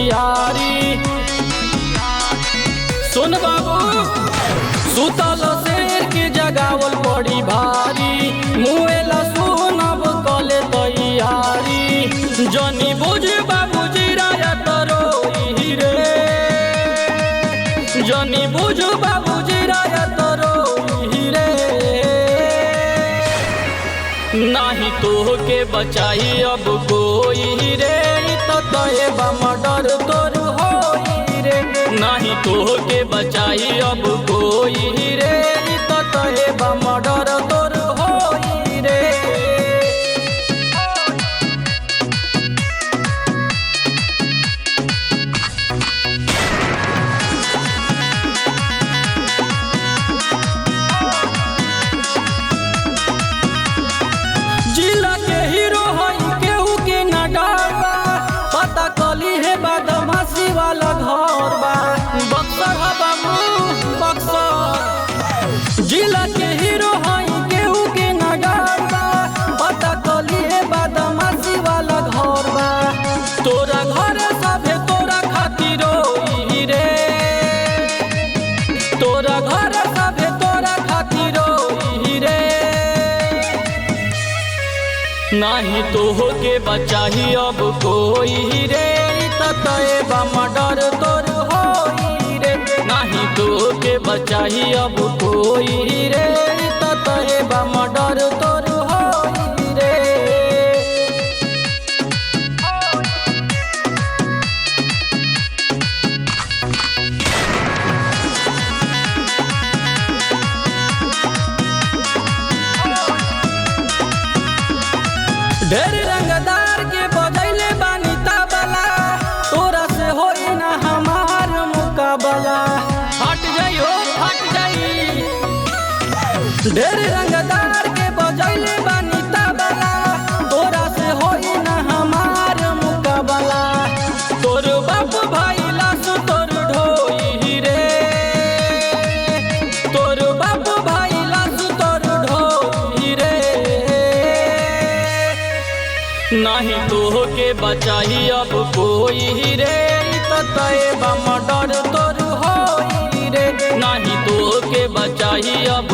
तैयारी। सुन बाबू सुतल शेर के जगावल बड़ी भारी, मुएला सुनब कले तैयारी। जनी बुझ बाबू जिराया तरो रे, जनी बुझ बाबू जिराया तरो रे। नाही तो के बचाई अब कोई रे, तो तयबा मर्डर तोर होई रे। नाही तो के बचाई अब कोई रे, तो तयबा मर्डर तोर होई रे। जिला के हीरो हई केहू के ना डरबा, पता कली है बदमाशी वाला घर बा। बक्सर हा बाबू बक्सर, जिला के हीरो हई केहू के ना डरबा, पता कली है बदमाशी वाला घर बा। तोरा घर सभे तोरा खातिर रोई रे, तोरा घर सभे तोरा खातिर रोई रे। नाही तो के बचाही अब कोई रे, तयबा मर्डर तोर होई रे। नाही तो के बचाही अब कोई रे, तयबा मर्डर तोर होई रे। ढेर रंगदार के बजैले बानी तबला, तोरा से होई ना हमार मुकाबला। हट जाई हो हट जाई, ढेर रंगदार के बजैले बानी तबला, तोरा से होई ना हमार मुकाबला। तोर बाप भाई लाश तोर ढोई रे, तोर बाप भाई लाश तोर ढोई रे। नाही तो के बचाही अब कोई रे, तयबा मर्डर तोर होई रे। नाही तो के बचाही अब